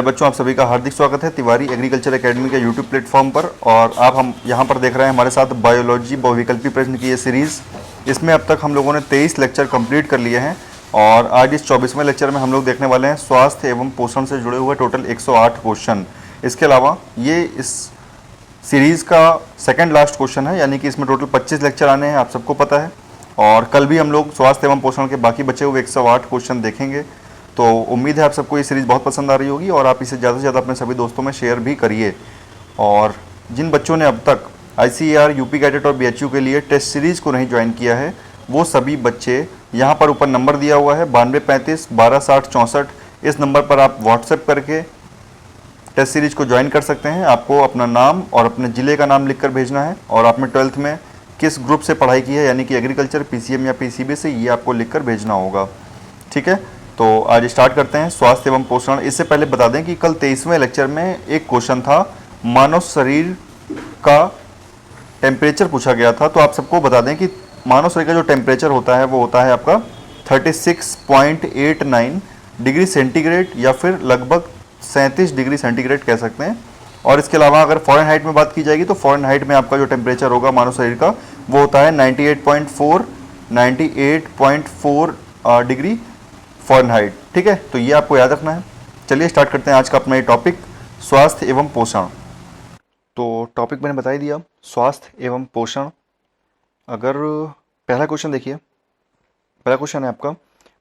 बच्चों, आप सभी का हार्दिक स्वागत है तिवारी एग्रीकल्चर एकेडमी के यूट्यूब प्लेटफॉर्म पर। और आप हम यहाँ पर देख रहे हैं हमारे साथ बायोलॉजी बहुविकल्पी प्रश्न की ये सीरीज़। इसमें अब तक हम लोगों ने 23 लेक्चर कंप्लीट कर लिए हैं और आज इस 24वें लेक्चर में हम लोग देखने वाले हैं स्वास्थ्य एवं पोषण से जुड़े हुए टोटल 108 क्वेश्चन। इसके अलावा ये इस सीरीज़ का सेकेंड लास्ट क्वेश्चन है, यानी कि इसमें टोटल 25 लेक्चर आने हैं, आप सबको पता है। और कल भी हम लोग स्वास्थ्य एवं पोषण के बाकी बचे हुए 108 क्वेश्चन देखेंगे। तो उम्मीद है आप सबको ये सीरीज़ बहुत पसंद आ रही होगी और आप इसे ज़्यादा से ज़्यादा अपने सभी दोस्तों में शेयर भी करिए। और जिन बच्चों ने अब तक ICAR, यूपी कैडेट और BHU के लिए टेस्ट सीरीज़ को नहीं ज्वाइन किया है, वो सभी बच्चे यहाँ पर ऊपर नंबर दिया हुआ है 9235 1260 64। इस नंबर पर आप व्हाट्सएप करके टेस्ट सीरीज को ज्वाइन कर सकते हैं। आपको अपना नाम और अपने ज़िले का नाम लिखकर भेजना है और आपने 12th में किस ग्रुप से पढ़ाई की है, यानी कि एग्रीकल्चर, PCM या PCB से, ये आपको लिखकर भेजना होगा। ठीक है, तो आज स्टार्ट करते हैं स्वास्थ्य एवं पोषण। इससे पहले बता दें कि कल 23वें लेक्चर में एक क्वेश्चन था, मानव शरीर का टेम्परेचर पूछा गया था। तो आप सबको बता दें कि मानव शरीर का जो टेम्परेचर होता है वो होता है आपका 36.89 डिग्री सेंटीग्रेड या फिर लगभग 37 डिग्री सेंटीग्रेड कह सकते हैं। और इसके अलावा अगर फॉरेन हाइट में बात की जाएगी तो फॉरेन हाइट में आपका जो टेम्परेचर होगा मानव शरीर का वो होता है 98.4 डिग्री फॉरेन हाइट। ठीक है, तो ये आपको याद रखना है। चलिए स्टार्ट करते हैं आज का अपना ये टॉपिक, स्वास्थ्य एवं पोषण। तो टॉपिक मैंने बता ही दिया, स्वास्थ्य एवं पोषण। अगर पहला क्वेश्चन देखिए, पहला क्वेश्चन है आपका,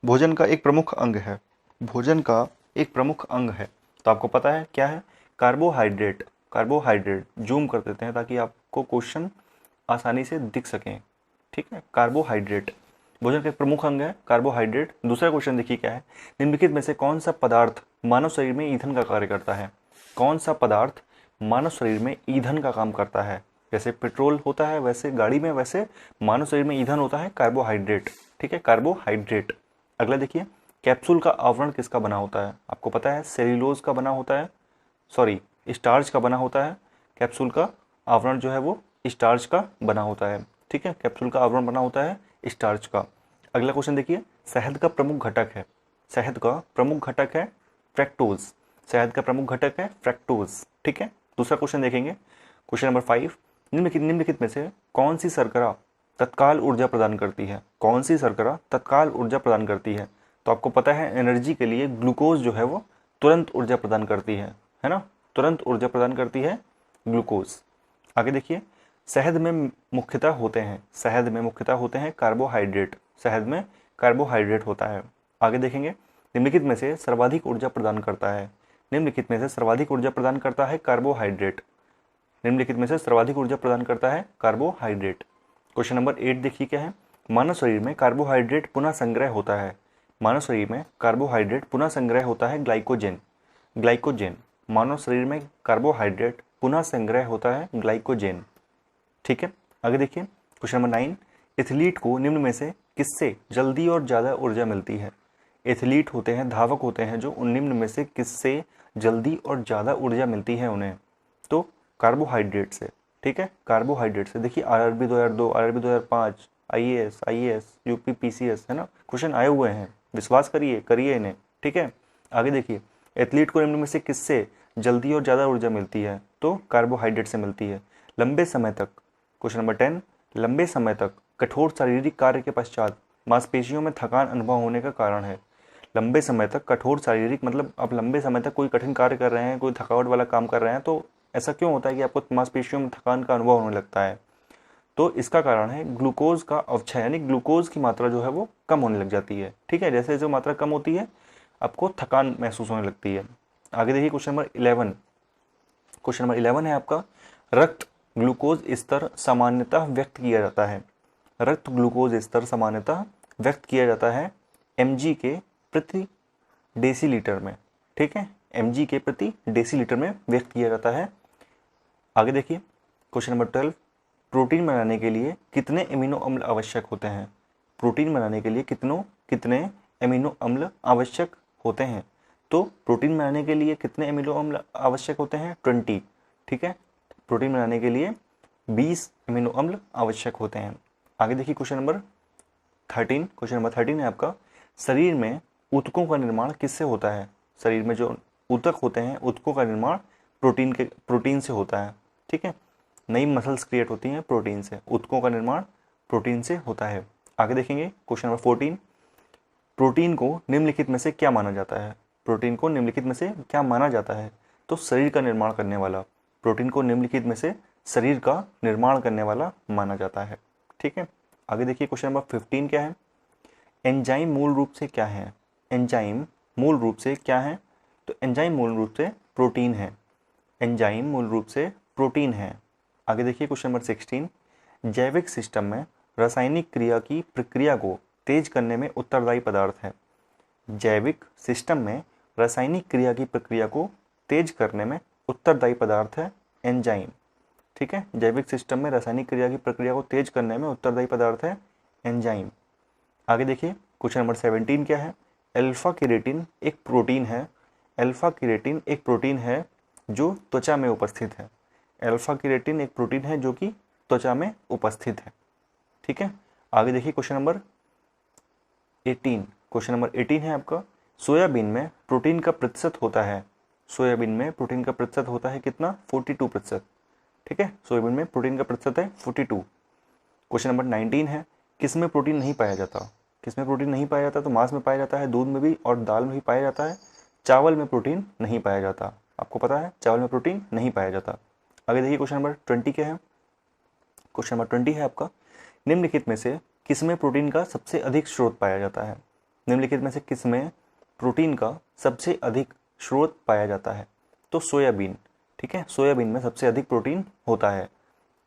भोजन का एक प्रमुख अंग है। भोजन का एक प्रमुख अंग है, तो आपको पता है क्या है? कार्बोहाइड्रेट। कार्बोहाइड्रेट जूम कर देते हैं ताकि आपको क्वेश्चन आसानी से दिख सकें। ठीक है, कार्बोहाइड्रेट भोजन का एक प्रमुख अंग है, कार्बोहाइड्रेट। दूसरा क्वेश्चन देखिए क्या है, निम्नलिखित में से कौन सा पदार्थ मानव शरीर में ईंधन का कार्य करता है? कौन सा पदार्थ मानव शरीर में ईंधन का काम करता है? जैसे पेट्रोल होता है वैसे गाड़ी में, वैसे मानव शरीर में ईंधन होता है कार्बोहाइड्रेट। ठीक है, कार्बोहाइड्रेट। अगला देखिए, कैप्सूल का आवरण किसका बना होता है? आपको पता है सेल्यूलोज का बना होता है, सॉरी स्टार्च का बना होता है। कैप्सूल का आवरण जो है वो स्टार्च का बना होता है। ठीक है, कैप्सूल का आवरण बना होता है स्टार्च का। अगला क्वेश्चन देखिए, शहद का प्रमुख घटक है। शहद का प्रमुख घटक है फ्रैक्टोज। शहद का प्रमुख घटक है फ्रैक्टोज। ठीक है, दूसरा क्वेश्चन देखेंगे, क्वेश्चन नंबर 5, निम्नलिखित में से कौन सी शर्करा तत्काल ऊर्जा प्रदान करती है? कौन सी शर्करा तत्काल ऊर्जा प्रदान करती है? तो आपको पता है एनर्जी के लिए ग्लूकोज जो है वो तुरंत ऊर्जा प्रदान करती है ना? तुरंत ऊर्जा प्रदान करती है ग्लूकोज। आगे देखिए, शहद में मुख्यतः होते हैं, शहद में मुख्यतः होते हैं कार्बोहाइड्रेट। शहद में कार्बोहाइड्रेट होता है। आगे देखेंगे, निम्नलिखित में से सर्वाधिक ऊर्जा प्रदान करता है। निम्नलिखित में से सर्वाधिक ऊर्जा प्रदान करता है कार्बोहाइड्रेट। निम्नलिखित में से सर्वाधिक ऊर्जा प्रदान करता है कार्बोहाइड्रेट। क्वेश्चन नंबर 8 देखिए क्या है, मानव शरीर में कार्बोहाइड्रेट पुनः संग्रह होता है। मानव शरीर में कार्बोहाइड्रेट पुनः संग्रह होता है ग्लाइकोजेन। ग्लाइकोजेन, मानव शरीर में कार्बोहाइड्रेट पुनः संग्रह होता है ग्लाइकोजेन। ठीक है, आगे देखिए, क्वेश्चन नंबर 9, एथलीट को निम्न में से किससे जल्दी और ज़्यादा ऊर्जा मिलती है? एथलीट होते हैं, धावक होते हैं जो निम्न में से किससे जल्दी और ज़्यादा ऊर्जा मिलती है उन्हें? तो कार्बोहाइड्रेट से। ठीक है, कार्बोहाइड्रेट से। देखिए RRB 2002, RRB 2005, IAS, UP PCS है ना, क्वेश्चन आए हुए हैं, विश्वास करिए इन्हें। ठीक है, आगे देखिए, एथलीट को निम्न में से किससे जल्दी और ज़्यादा ऊर्जा मिलती है? तो कार्बोहाइड्रेट से मिलती है। लंबे समय तक, क्वेश्चन नंबर 10, लंबे समय तक कठोर शारीरिक कार्य के पश्चात मांसपेशियों में थकान अनुभव होने का कारण है। लंबे समय तक कठोर शारीरिक, मतलब आप लंबे समय तक कोई कठिन कार्य कर रहे हैं, कोई थकावट वाला काम कर रहे हैं, तो ऐसा क्यों होता है कि आपको मांसपेशियों में थकान का अनुभव होने लगता है? तो इसका कारण है ग्लूकोज का अवक्षय, यानी ग्लूकोज की मात्रा जो है वो कम होने लग जाती है। ठीक है, जैसे जो मात्रा कम होती है आपको थकान महसूस होने लगती है। आगे देखिए, क्वेश्चन नंबर 11। क्वेश्चन नंबर 11 है आपका, रक्त ग्लूकोज स्तर सामान्यतः व्यक्त किया जाता है। रक्त ग्लूकोज स्तर सामान्यतः व्यक्त किया जाता है mg के प्रति डेसीलीटर में। ठीक है, mg के प्रति डेसीलीटर में व्यक्त किया जाता है। आगे देखिए, क्वेश्चन नंबर 12, प्रोटीन बनाने के लिए कितने एमिनो अम्ल आवश्यक होते हैं? प्रोटीन बनाने के लिए कितने एमिनो अम्ल आवश्यक होते हैं? तो प्रोटीन बनाने के लिए कितने एमिनो अम्ल आवश्यक होते हैं? 20। ठीक है, प्रोटीन बनाने के लिए 20 एमिनो अम्ल आवश्यक होते हैं। आगे देखिए, क्वेश्चन नंबर 13 है आपका, शरीर में ऊतकों का निर्माण किससे होता है? शरीर में जो ऊतक होते हैं, ऊतकों का निर्माण प्रोटीन से होता है। ठीक है, नई मसल्स क्रिएट होती हैं प्रोटीन से, ऊतकों का निर्माण प्रोटीन से होता है। आगे देखेंगे क्वेश्चन नंबर 14, प्रोटीन को निम्नलिखित में से क्या माना जाता है? प्रोटीन को निम्नलिखित में से क्या माना जाता है? तो शरीर का निर्माण करने वाला। प्रोटीन को निम्नलिखित में से शरीर का निर्माण करने वाला माना जाता है। ठीक है, आगे देखिए क्वेश्चन नंबर 15 क्या है? एंजाइम मूल रूप से क्या है? एंजाइम मूल रूप से क्या है? तो एंजाइम मूल रूप से प्रोटीन है। एंजाइम मूल रूप से प्रोटीन है। आगे देखिए क्वेश्चन नंबर 16, जैविक सिस्टम में रासायनिक क्रिया की प्रक्रिया को तेज करने में उत्तरदायी पदार्थ है। जैविक सिस्टम में रासायनिक क्रिया की प्रक्रिया को तेज करने में उत्तरदायी पदार्थ है एंजाइम। ठीक है, जैविक सिस्टम में रासायनिक क्रिया की प्रक्रिया को तेज करने में उत्तरदायी पदार्थ है एंजाइम। आगे देखिए क्वेश्चन नंबर 17 क्या है? अल्फा केराटिन एक प्रोटीन है। अल्फा केराटिन एक प्रोटीन है जो त्वचा में उपस्थित है। अल्फा केराटिन एक प्रोटीन है जो कि त्वचा में उपस्थित है। ठीक है, आगे देखिए क्वेश्चन नंबर 18। क्वेश्चन नंबर 18 है आपका, सोयाबीन में प्रोटीन का प्रतिशत होता है। सोयाबीन में प्रोटीन का प्रतिशत होता है कितना? 42%। ठीक है, सोयाबीन में प्रोटीन का प्रतिशत है 42। क्वेश्चन नंबर 19 है, किसमें प्रोटीन नहीं पाया जाता? किसमें प्रोटीन नहीं पाया जाता? तो मांस में पाया जाता है, दूध में भी और दाल में भी पाया जाता है। चावल में प्रोटीन नहीं पाया जाता। आपको पता है चावल में प्रोटीन नहीं पाया जाता। आगे देखिए क्वेश्चन नंबर 20 क्या है? क्वेश्चन नंबर 20 है आपका, निम्नलिखित में से किसमें प्रोटीन का सबसे अधिक स्रोत पाया जाता है? निम्नलिखित में से किसमें प्रोटीन का सबसे अधिक स्रोत पाया जाता है? तो सोयाबीन। ठीक है, सोयाबीन में सबसे अधिक प्रोटीन होता है।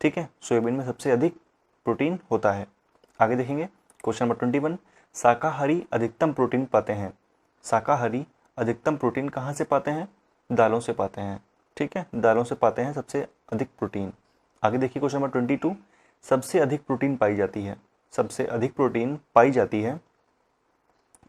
ठीक है, सोयाबीन में सबसे अधिक प्रोटीन होता है। आगे देखेंगे क्वेश्चन नंबर 21, शाकाहारी अधिकतम प्रोटीन पाते हैं। शाकाहारी अधिकतम प्रोटीन कहाँ से पाते हैं? दालों से पाते हैं। ठीक है, दालों से पाते हैं सबसे अधिक प्रोटीन। आगे देखिए क्वेश्चन नंबर 22, सबसे अधिक प्रोटीन पाई जाती है। सबसे अधिक प्रोटीन पाई जाती है।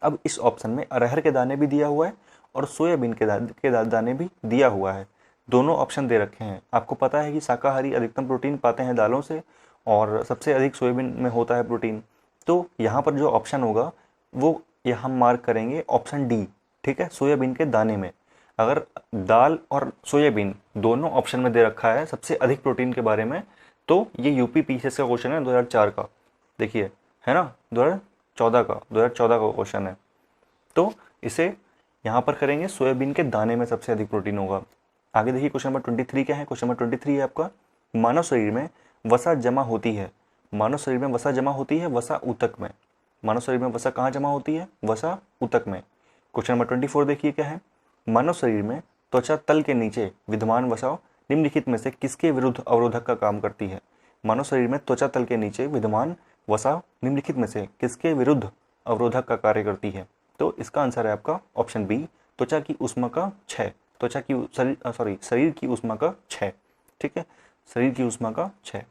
अब इस ऑप्शन में अरहर के दाने भी दिया हुआ है और सोयाबीन के दाने भी दिया हुआ है। दोनों ऑप्शन दे रखे हैं। आपको पता है कि शाकाहारी अधिकतम प्रोटीन पाते हैं दालों से और सबसे अधिक सोयाबीन में होता है प्रोटीन। तो यहाँ पर जो ऑप्शन होगा वो यहाँ मार्क करेंगे ऑप्शन डी। ठीक है, सोयाबीन के दाने में। अगर दाल और सोयाबीन दोनों ऑप्शन में दे रखा है सबसे अधिक प्रोटीन के बारे में, तो ये यूपी पीसीएस का क्वेश्चन है 2004 का। देखिए, है ना, 2014 का क्वेश्चन है। तो इसे यहाँ पर करेंगे सोयाबीन के दाने में सबसे अधिक प्रोटीन होगा। आगे देखिए क्वेश्चन नंबर 23 क्या है? क्वेश्चन नंबर 23 है आपका, मानव शरीर में वसा जमा होती है। मानव शरीर में वसा जमा होती है वसा ऊतक में। मानव शरीर में वसा कहाँ जमा होती है? वसा ऊतक में। क्वेश्चन नंबर 24 देखिए क्या है? मानव शरीर में त्वचा तल के नीचे विद्यमान वसा निम्नलिखित में से किसके विरुद्ध अवरोधक का काम करती है? मानव शरीर में त्वचा तल के नीचे विद्यमान वसा निम्नलिखित में से किसके विरुद्ध अवरोधक का कार्य करती है? तो इसका आंसर है आपका ऑप्शन बी, त्वचा की ऊष्मा का क्षय। त्वचा की शरीर की ऊष्मा का क्षय। ठीक है, शरीर की ऊष्मा का क्षय।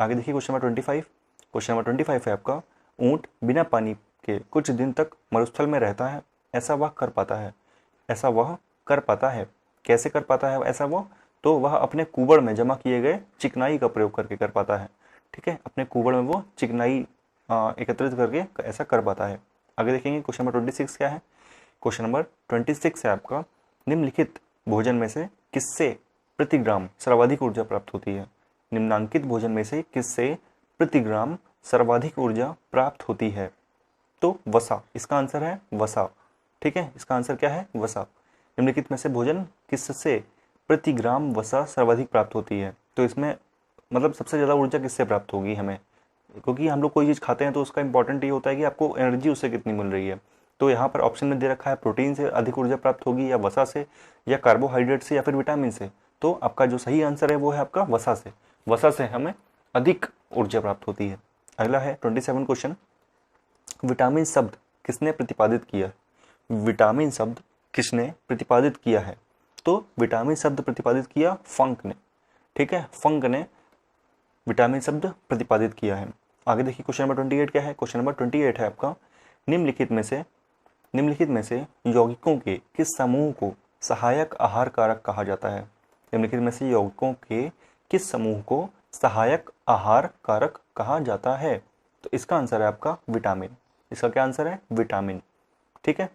आगे देखिए क्वेश्चन नंबर 25। क्वेश्चन नंबर 25 है आपका, ऊंट बिना पानी के कुछ दिन तक मरुस्थल में रहता है। ऐसा वह कर पाता है। ऐसा वह कर पाता है। कैसे कर पाता है ऐसा वह? तो वह अपने कुबड़ में जमा किए गए चिकनाई का प्रयोग करके कर पाता है। ठीक है, अपने कुबड़ में वो चिकनाई एकत्रित करके ऐसा कर पाता है। आगे देखेंगे क्वेश्चन नंबर 26 क्या है? क्वेश्चन नंबर 26 है आपका, निम्नलिखित भोजन में से किससे प्रति ग्राम सर्वाधिक ऊर्जा प्राप्त होती है? निम्नांकित भोजन में से किससे प्रति ग्राम सर्वाधिक ऊर्जा प्राप्त होती है? तो वसा। इसका आंसर है वसा। ठीक है, इसका आंसर क्या है? वसा। निम्नलिखित में से भोजन किससे प्रति ग्राम वसा सर्वाधिक प्राप्त होती है? तो इसमें मतलब सबसे ज़्यादा ऊर्जा किससे प्राप्त होगी हमें? क्योंकि हम लोग कोई चीज़ खाते हैं तो उसका इंपॉर्टेंट ये होता है कि आपको एनर्जी उससे कितनी मिल रही है। तो यहाँ पर ऑप्शन में दे रखा है प्रोटीन से अधिक ऊर्जा प्राप्त होगी, या वसा से, या कार्बोहाइड्रेट से, या फिर विटामिन से। तो आपका जो सही आंसर है वो है आपका वसा से। वसा से हमें अधिक ऊर्जा प्राप्त होती है। अगला है 27 क्वेश्चन, विटामिन शब्द किसने प्रतिपादित किया? विटामिन शब्द किसने प्रतिपादित किया है? तो विटामिन शब्द प्रतिपादित किया फंक ने। ठीक है, फंक ने विटामिन शब्द प्रतिपादित किया है। आगे देखिए क्वेश्चन नंबर 28 क्या है? क्वेश्चन नंबर 28 है आपका, निम्नलिखित में से यौगिकों के किस समूह को सहायक आहार कारक कहा जाता है? निम्नलिखित में से यौगिकों के किस समूह को सहायक आहार कारक कहा जाता है? तो इसका आंसर है आपका विटामिन। इसका क्या आंसर है? विटामिन। ठीक है,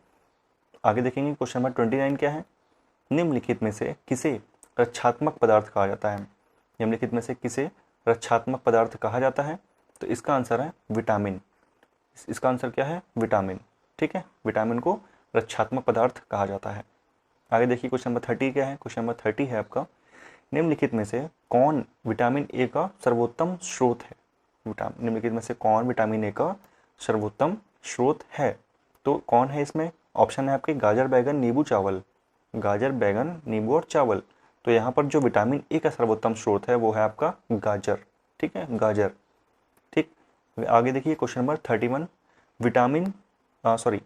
आगे देखेंगे क्वेश्चन नंबर 29 क्या है? निम्नलिखित में से किसे रक्षात्मक पदार्थ कहा जाता है? निम्नलिखित में से किसे रक्षात्मक पदार्थ कहा जाता है? तो इसका आंसर है विटामिन। इसका आंसर क्या है? विटामिन। ठीक है, विटामिन को रक्षात्मक पदार्थ कहा जाता है। आगे देखिए क्वेश्चन नंबर 30 क्या है। क्वेश्चन नंबर 30 है आपका, निम्नलिखित में से कौन विटामिन ए का सर्वोत्तम स्रोत है? निम्नलिखित में से कौन विटामिन ए का सर्वोत्तम स्रोत है? तो कौन है इसमें? ऑप्शन है आपके गाजर, बैगन, नींबू, चावल। गाजर, बैगन, नींबू और चावल। तो यहाँ पर जो विटामिन ए का सर्वोत्तम स्रोत है वो है आपका गाजर। ठीक है, गाजर। ठीक, आगे देखिए क्वेश्चन नंबर 31,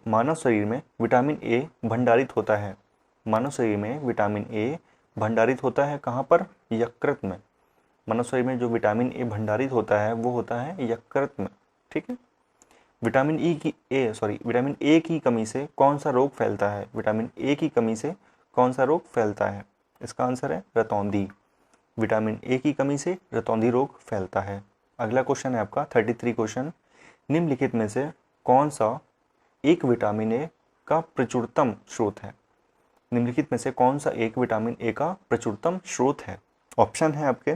मानव शरीर में विटामिन ए भंडारित होता है। मानव शरीर में विटामिन ए भंडारित होता है कहाँ पर? यकृत में। मानव शरीर में जो विटामिन ए भंडारित होता है वो होता है यकृत में। ठीक है, विटामिन ए की कमी से कौन सा रोग फैलता है? विटामिन ए की कमी से कौन सा रोग फैलता है? इसका आंसर है रतौंधी। विटामिन ए की कमी से रतौंधी रोग फैलता है। अगला क्वेश्चन है आपका 33 क्वेश्चन, निम्नलिखित में से कौन सा एक विटामिन ए का प्रचुरतम स्रोत है? निम्नलिखित में से कौन सा एक विटामिन ए का प्रचुरतम स्रोत है? ऑप्शन है आपके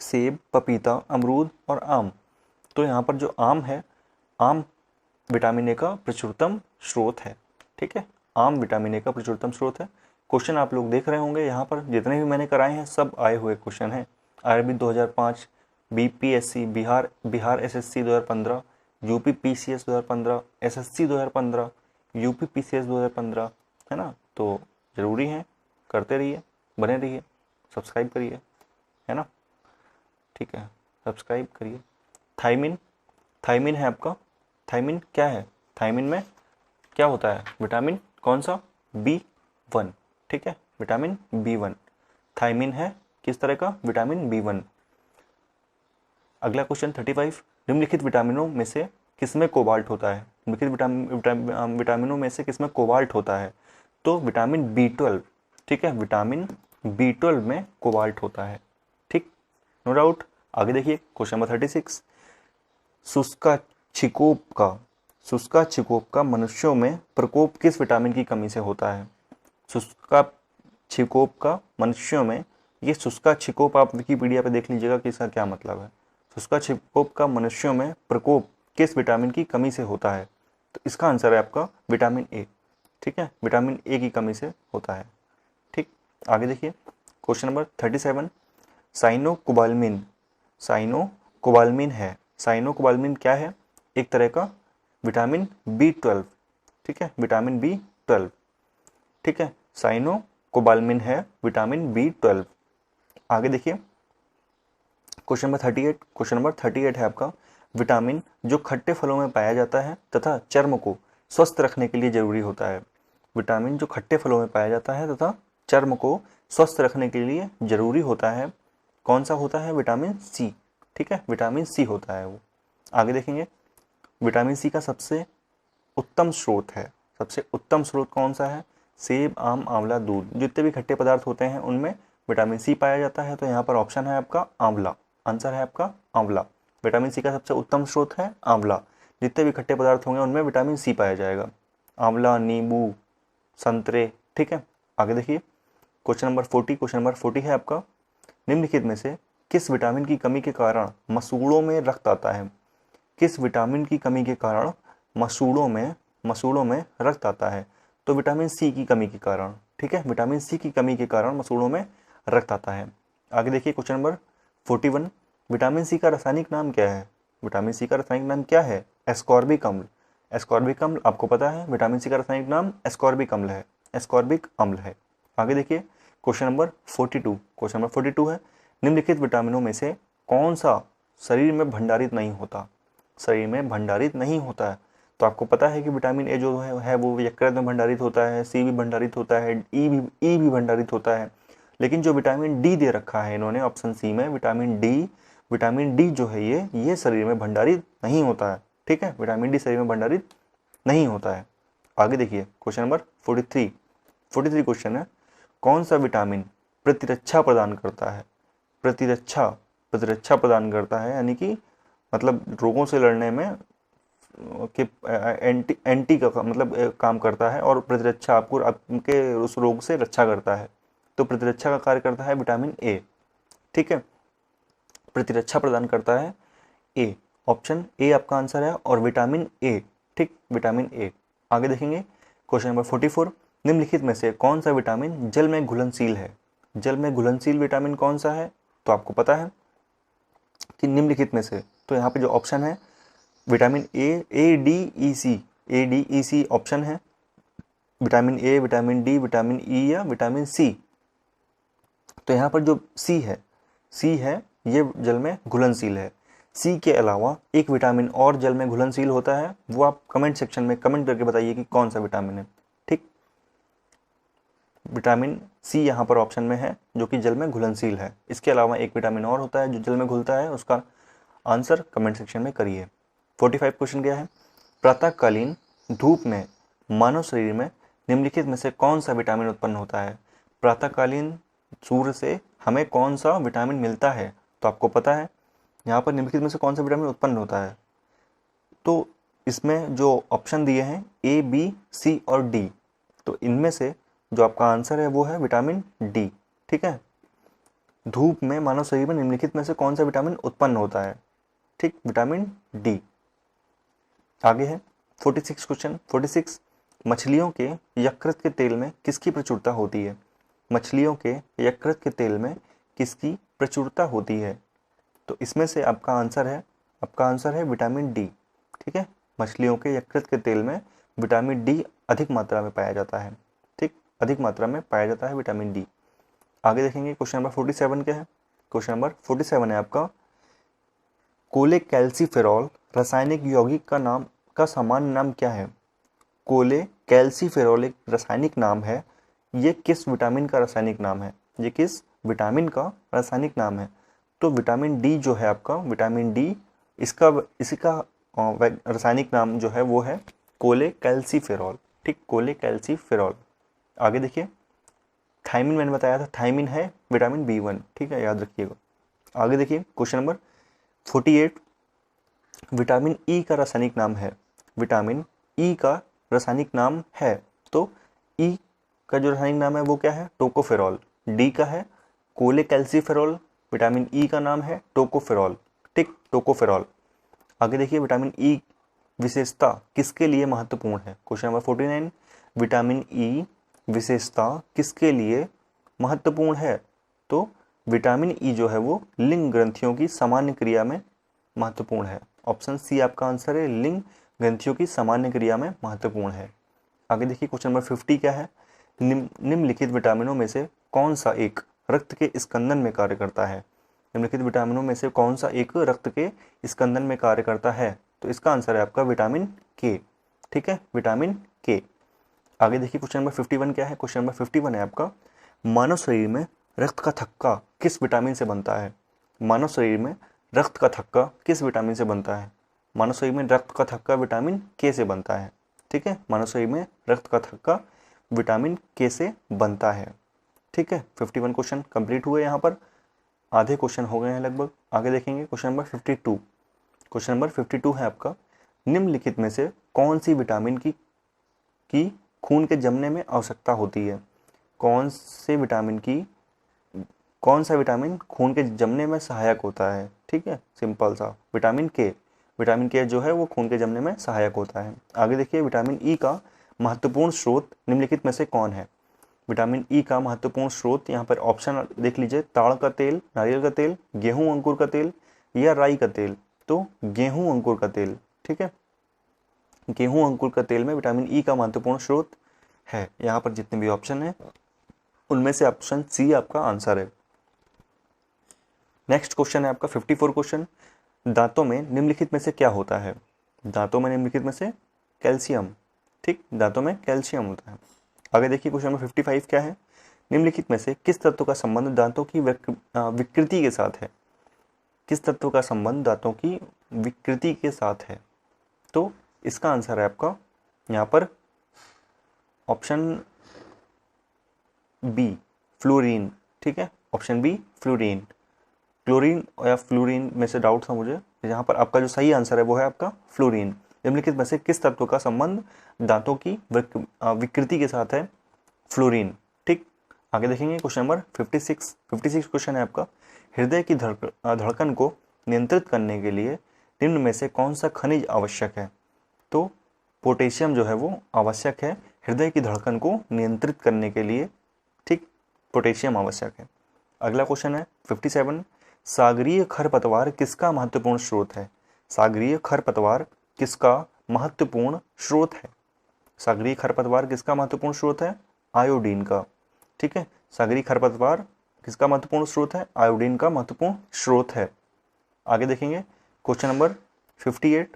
सेब, पपीता, अमरूद और आम। तो यहाँ पर जो आम है, आम विटामिन ए का प्रचुरतम स्रोत है। ठीक है, आम विटामिन ए का प्रचुरतम स्रोत है। क्वेश्चन आप लोग देख रहे होंगे यहाँ पर जितने भी मैंने कराए हैं सब आए हुए क्वेश्चन हैं। IRB 2005, BPSC, Bihar SSC 2015, UP PCS 2015, SSC 2015, UP PCS 2015, है ना। तो ज़रूरी है, करते रहिए, बने रहिए, सब्सक्राइब करिए, है ना। ठीक है, सब्सक्राइब करिए। थायमिन है आपका। थायमिन क्या है? थायमिन में क्या होता है? विटामिन कौन सा? B1। ठीक है, विटामिन B1 थायमिन है। किस तरह का? Vitamin B1। अगला क्वेश्चन 35, निम्नलिखित विटामिनों में से किसमें कोबाल्ट होता है? निम्नलिखित विटामिनों में से किसमें कोबाल्ट होता है? तो विटामिन B12। ठीक है, विटामिन B12 में कोबाल्ट होता है। ठीक, नो डाउट। आगे देखिए क्वेश्चन नंबर 36, शुष्का छिकोप का मनुष्यों में प्रकोप किस विटामिन की कमी से होता है? शुष्का छिकोप का मनुष्यों में, ये शुष्का छिकोप आप विकिपीडिया पे देख लीजिएगा कि इसका क्या मतलब है। शुष्का छिकोप का मनुष्यों में प्रकोप किस विटामिन की कमी से होता है? तो इसका आंसर है आपका विटामिन ए। ठीक है, विटामिन ए की कमी से होता है। ठीक, आगे देखिए क्वेश्चन नंबर 37, साइनोकोबाल्मिन है। साइनोकोबाल्मिन क्या है? एक तरह का विटामिन B12। ठीक है, विटामिन B12। ठीक है, साइनोकोबाल्मिन है विटामिन B12। आगे देखिए क्वेश्चन नंबर 38। क्वेश्चन नंबर 38 है आपका, विटामिन जो खट्टे फलों में पाया जाता है तथा चर्म को स्वस्थ रखने के लिए जरूरी होता है। विटामिन जो खट्टे फलों में पाया जाता है तथा चर्म को स्वस्थ रखने के लिए जरूरी होता है, कौन सा होता है? Vitamin C. ठीक है, विटामिन सी होता है वो। आगे देखेंगे विटामिन सी का सबसे उत्तम स्रोत है। सबसे उत्तम स्रोत कौन सा है? सेब, आम, आंवला, दूध। जितने भी खट्टे पदार्थ होते हैं उनमें विटामिन सी पाया जाता है। तो यहाँ पर ऑप्शन है आपका आंवला। आंसर है आपका आंवला। विटामिन सी का सबसे उत्तम स्रोत है आंवला। जितने भी खट्टे पदार्थ होंगे उनमें विटामिन सी पाया जाएगा। आंवला, नींबू, संतरे। ठीक है, आगे देखिए क्वेश्चन नंबर 40। क्वेश्चन नंबर 40 है आपका, निम्नलिखित में से किस विटामिन की कमी के कारण मसूड़ों में रक्त आता है? किस विटामिन की कमी के कारण मसूड़ों में रक्त आता है? तो विटामिन सी की कमी के कारण। ठीक है, विटामिन सी की कमी के कारण मसूड़ों में रक्त आता है। आगे देखिए क्वेश्चन नंबर 41, विटामिन सी का रासायनिक नाम क्या है? विटामिन सी का रासायनिक नाम क्या है? एस्कॉर्बिक अम्ल। एस्कॉर्बिक अम्ल आपको पता है, विटामिन सी का रासायनिक नाम एस्कॉर्बिक अम्ल है। एस्कॉर्बिक अम्ल है। आगे देखिए क्वेश्चन नंबर 42। क्वेश्चन नंबर 42 है, निम्नलिखित विटामिनों में से कौन सा शरीर में भंडारित नहीं होता? शरीर में भंडारित नहीं होता है। तो आपको पता है कि विटामिन ए जो है वो यकृत में भंडारित होता है, सी भी भंडारित होता है, ई भी भंडारित होता है। लेकिन जो विटामिन डी दे रखा है इन्होंने ऑप्शन सी में, विटामिन डी जो है ये शरीर में भंडारित नहीं होता है। ठीक है, विटामिन डी शरीर में भंडारित नहीं होता है। आगे देखिए क्वेश्चन नंबर 43 क्वेश्चन है, कौन सा विटामिन प्रतिरक्षा प्रदान करता है? प्रतिरक्षा प्रदान करता है, यानी कि मतलब रोगों से लड़ने में के एंटी का मतलब काम करता है और प्रतिरक्षा आपके उस रोग से रक्षा करता है। तो प्रतिरक्षा का कार्य करता है विटामिन ए। ठीक है, प्रतिरक्षा प्रदान करता है ए। ऑप्शन ए आपका आंसर है और विटामिन ए। ठीक, विटामिन ए। आगे देखेंगे क्वेश्चन नंबर 44, निम्नलिखित में से कौन सा विटामिन जल में घुलनशील है? जल में घुलनशील विटामिन कौन सा है? तो आपको पता है कि निम्नलिखित में से, तो यहाँ पे जो ऑप्शन है vitamin A D E C, A D E C option है। Vitamin A, vitamin D, vitamin E या विटामिन सी। तो यहाँ पर जो सी है ये जल में घुलनशील है। सी के अलावा एक विटामिन और जल में घुलनशील होता है, वो आप कमेंट सेक्शन में कमेंट करके बताइए कि कौन सा विटामिन है। ठीक, विटामिन सी यहाँ पर ऑप्शन में है जो कि जल में घुलनशील है। इसके अलावा एक विटामिन और होता है जो जल में घुलता है, उसका आंसर कमेंट सेक्शन में करिए। 45 क्वेश्चन क्या है? प्रातःकालीन धूप में मानव शरीर में निम्नलिखित में से कौन सा विटामिन उत्पन्न होता है? प्रातःकालीन सूर्य से हमें कौन सा विटामिन मिलता है? तो आपको पता है यहाँ पर निम्नलिखित में से कौन सा विटामिन उत्पन्न होता है। तो इसमें जो ऑप्शन दिए हैं ए, बी, सी और डी, तो इनमें से जो आपका आंसर है वो है विटामिन डी। ठीक है, धूप में मानव शरीर में निम्नलिखित में से कौन सा विटामिन उत्पन्न होता है? ठीक, विटामिन डी। आगे है 46 क्वेश्चन। 46, मछलियों के यकृत के तेल में किसकी प्रचुरता होती है? मछलियों के यकृत के तेल में किसकी प्रचुरता होती है? तो इसमें से आपका आंसर है विटामिन डी। ठीक है, मछलियों के यकृत के तेल में विटामिन डी अधिक मात्रा में पाया जाता है। ठीक, अधिक मात्रा में पाया जाता है विटामिन डी। आगे देखेंगे क्वेश्चन नंबर 47 क्या है? क्वेश्चन नंबर 47 है आपका, कोलेकैल्सिफेरॉल रासायनिक यौगिक का सामान्य नाम क्या है? कोलेकैल्सिफेरॉल एक रासायनिक नाम है, ये किस विटामिन का रासायनिक नाम है? ये किस विटामिन का रासायनिक नाम है? तो विटामिन डी जो है आपका, विटामिन डी इसका रासायनिक नाम जो है वो है कोलेकैल्सिफेरॉल। ठीक, कोलेकैल्सिफेरॉल। आगे देखिए, थायमिन मैंने बताया था, थायमिन है विटामिन B1। ठीक है, याद रखिएगा। आगे देखिए क्वेश्चन नंबर 48, विटामिन ई का रासायनिक नाम है। विटामिन ई का रासायनिक नाम है, तो ई का जो रासायनिक नाम है वो क्या है? टोकोफेरॉल। डी का है कोलेकैल्सिफेरॉल, विटामिन ई का नाम है टोकोफेरॉल। ठीक, टोकोफेरॉल। आगे देखिए, विटामिन ई विशेषता किसके लिए महत्वपूर्ण है? क्वेश्चन नंबर 49, विटामिन ई विशेषता किसके लिए महत्वपूर्ण है? तो विटामिन ई जो है वो लिंग ग्रंथियों की सामान्य क्रिया में महत्वपूर्ण है। ऑप्शन सी आपका आंसर है, लिंग ग्रंथियों की सामान्य क्रिया में महत्वपूर्ण है। आगे देखिए क्वेश्चन नंबर 50 क्या है? निम्नलिखित विटामिनों में से कौन सा एक रक्त के स्कंदन में कार्य करता है? निम्नलिखित विटामिनों में से कौन सा एक रक्त के स्कंदन में कार्य करता है? तो इसका आंसर है आपका विटामिन के। ठीक है, विटामिन के। आगे देखिए क्वेश्चन नंबर 51 क्या है? क्वेश्चन नंबर 51 है आपका, मानव शरीर में रक्त का थक्का किस विटामिन से बनता है? मानव शरीर में रक्त का थक्का किस विटामिन से बनता है? मानव शरीर में रक्त का थक्का विटामिन के से बनता है। ठीक है, मानव शरीर में रक्त का थक्का विटामिन के से बनता है। ठीक है, 51 क्वेश्चन कंप्लीट हुए। यहाँ पर आधे क्वेश्चन हो गए हैं लगभग। आगे देखेंगे क्वेश्चन नंबर 52। क्वेश्चन नंबर 52 है आपका, निम्नलिखित में से कौन सी विटामिन की खून के जमने में आवश्यकता होती है? कौन सा विटामिन खून के जमने में सहायक होता है? ठीक है, सिंपल सा, विटामिन के। विटामिन के जो है वो खून के जमने में सहायक होता है। आगे देखिए, विटामिन ई का महत्वपूर्ण स्रोत निम्नलिखित में से कौन है? विटामिन ई का महत्वपूर्ण स्रोत, यहाँ पर ऑप्शन देख लीजिए, ताड़ का तेल, नारियल का तेल, गेहूं अंकुर का तेल या राई का तेल। तो गेहूं अंकुर का तेल। ठीक है, गेहूं अंकुर का तेल में विटामिन ई का महत्वपूर्ण स्रोत है। यहाँ पर जितने भी ऑप्शन है उनमें से ऑप्शन सी आपका आंसर है। नेक्स्ट क्वेश्चन है आपका 54 क्वेश्चन, दांतों में निम्नलिखित में से क्या होता है? दांतों में निम्नलिखित में से कैल्शियम। ठीक, दांतों में कैल्शियम होता है। आगे देखिए क्वेश्चन नंबर 55 क्या है? निम्नलिखित में से किस तत्व का संबंध दांतों की विकृति के साथ है? किस तत्व का संबंध दांतों की विकृति के साथ है? तो इसका आंसर है आपका यहाँ पर ऑप्शन बी, फ्लोरीन। ठीक है, ऑप्शन बी, फ्लोरीन। क्लोरीन या फ्लोरीन में से डाउट था मुझे। यहाँ पर आपका जो सही आंसर है वो है आपका फ्लोरीन। निम्नलिखित में से किस तत्व का संबंध दांतों की विकृति के साथ है? फ्लोरीन। ठीक, आगे देखेंगे क्वेश्चन नंबर 56 क्वेश्चन है आपका, हृदय की धड़कन को नियंत्रित करने के लिए निम्न में से कौन सा खनिज आवश्यक है? तो पोटेशियम जो है वो आवश्यक है हृदय की धड़कन को नियंत्रित करने के लिए। ठीक, पोटेशियम आवश्यक है। अगला क्वेश्चन है 57, सागरीय खरपतवार किसका महत्वपूर्ण स्रोत है? सागरीय खरपतवार किसका महत्वपूर्ण स्रोत है? सागरीय खरपतवार किसका महत्वपूर्ण स्रोत है? आयोडीन का। ठीक है, सागरीय खरपतवार किसका महत्वपूर्ण स्रोत है? आयोडीन का महत्वपूर्ण स्रोत है। आगे देखेंगे क्वेश्चन नंबर 58।